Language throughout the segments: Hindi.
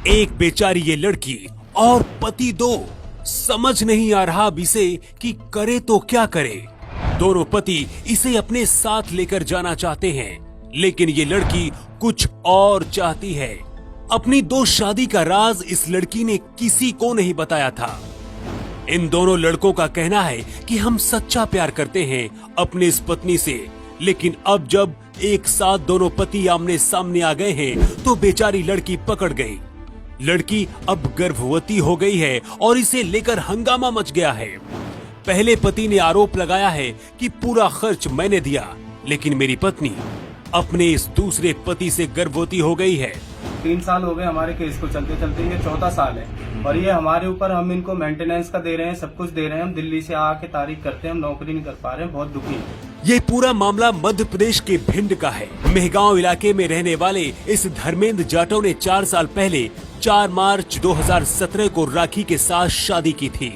एक बेचारी ये लड़की और पति दो, समझ नहीं आ रहा अब इसे कि करे तो क्या करे। दोनों पति इसे अपने साथ लेकर जाना चाहते हैं, लेकिन ये लड़की कुछ और चाहती है। अपनी दो शादी का राज इस लड़की ने किसी को नहीं बताया था। इन दोनों लड़कों का कहना है कि हम सच्चा प्यार करते हैं अपनी इस पत्नी से, लेकिन अब जब एक साथ दोनों पति आमने सामने आ गए हैं तो बेचारी लड़की पकड़ गई। लड़की अब गर्भवती हो गई है और इसे लेकर हंगामा मच गया है। पहले पति ने आरोप लगाया है कि पूरा खर्च मैंने दिया, लेकिन मेरी पत्नी अपने इस दूसरे पति से गर्भवती हो गई है। 3 साल हो गए हमारे केस को चलते चलते, ये चौथा साल है और ये हमारे ऊपर, हम इनको मेंटेनेंस का दे रहे हैं, सब कुछ दे रहे हैं। हम दिल्ली से आके तारीख करते हैं, हम नौकरी नहीं कर पा रहे हैं, बहुत दुखी है। ये पूरा मामला मध्य प्रदेश के भिंड का है। मेहगांव इलाके में रहने वाले इस धर्मेंद्र जाटव ने 4 साल पहले 4 मार्च 2017 को राखी के साथ शादी की थी,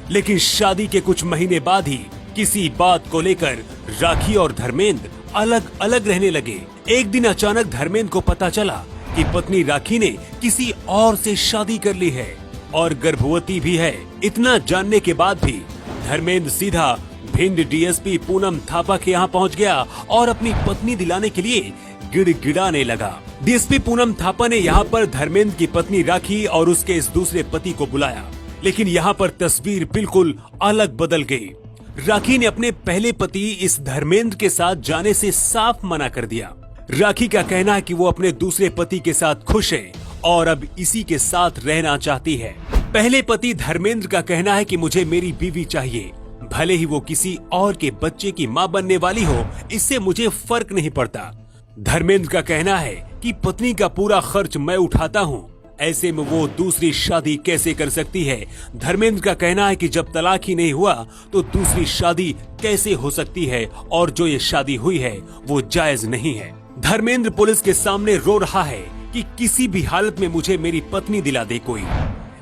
लेकिन शादी के कुछ महीने बाद ही किसी बात को लेकर राखी और धर्मेंद्र अलग अलग रहने लगे। एक दिन अचानक धर्मेंद्र को पता चला कि पत्नी राखी ने किसी और से शादी कर ली है और गर्भवती भी है। इतना जानने के बाद भी धर्मेंद्र सीधा भिंड डीएसपी पूनम थापा के यहाँ पहुँच गया और अपनी पत्नी दिलाने के लिए गिड़गिड़ाने लगा। डीएसपी पूनम थापा ने यहाँ पर धर्मेंद्र की पत्नी राखी और उसके इस दूसरे पति को बुलाया, लेकिन यहाँ पर तस्वीर बिल्कुल अलग बदल गई। राखी ने अपने पहले पति इस धर्मेंद्र के साथ जाने से साफ मना कर दिया। राखी का कहना है कि वो अपने दूसरे पति के साथ खुश है और अब इसी के साथ रहना चाहती है। पहले पति धर्मेंद्र का कहना है कि मुझे मेरी बीवी चाहिए, भले ही वो किसी और के बच्चे की मां बनने वाली हो, इससे मुझे फर्क नहीं पड़ता। धर्मेंद्र का कहना है कि पत्नी का पूरा खर्च मैं उठाता हूँ, ऐसे में वो दूसरी शादी कैसे कर सकती है। धर्मेंद्र का कहना है कि जब तलाक ही नहीं हुआ तो दूसरी शादी कैसे हो सकती है और जो ये शादी हुई है वो जायज नहीं है। धर्मेंद्र पुलिस के सामने रो रहा है कि किसी भी हालत में मुझे मेरी पत्नी दिला दे कोई,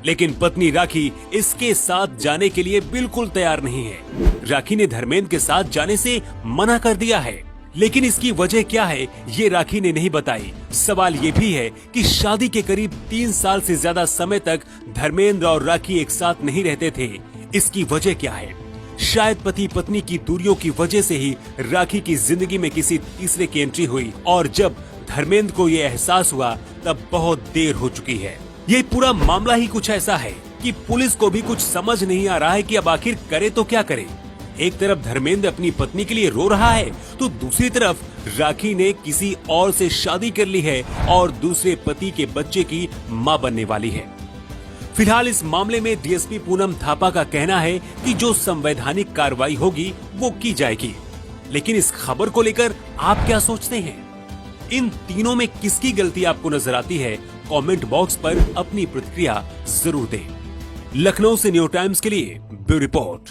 लेकिन पत्नी राखी इसके साथ जाने के लिए बिल्कुल तैयार नहीं है। राखी ने धर्मेंद्र के साथ जाने से मना कर दिया है, लेकिन इसकी वजह क्या है ये राखी ने नहीं बताई। सवाल ये भी है कि शादी के करीब 3 साल से ज्यादा समय तक धर्मेंद्र और राखी एक साथ नहीं रहते थे। इसकी वजह क्या है? शायद पति पत्नी की दूरियों की वजह से ही राखी की जिंदगी में किसी तीसरे की एंट्री हुई और जब धर्मेंद्र को ये एहसास हुआ तब बहुत देर हो चुकी है। ये पूरा मामला ही कुछ ऐसा है कि पुलिस को भी कुछ समझ नहीं आ रहा है कि अब आखिर करे तो क्या करे। एक तरफ धर्मेंद्र अपनी पत्नी के लिए रो रहा है तो दूसरी तरफ राखी ने किसी और से शादी कर ली है और दूसरे पति के बच्चे की मां बनने वाली है। फिलहाल इस मामले में डीएसपी पूनम थापा का कहना है कि जो संवैधानिक कार्रवाई होगी वो की जाएगी, लेकिन इस खबर को लेकर आप क्या सोचते हैं? इन तीनों में किसकी गलती आपको नजर आती है? कमेंट बॉक्स पर अपनी प्रतिक्रिया जरूर दें। लखनऊ से न्यू टाइम्स के लिए ब्यूरो रिपोर्ट।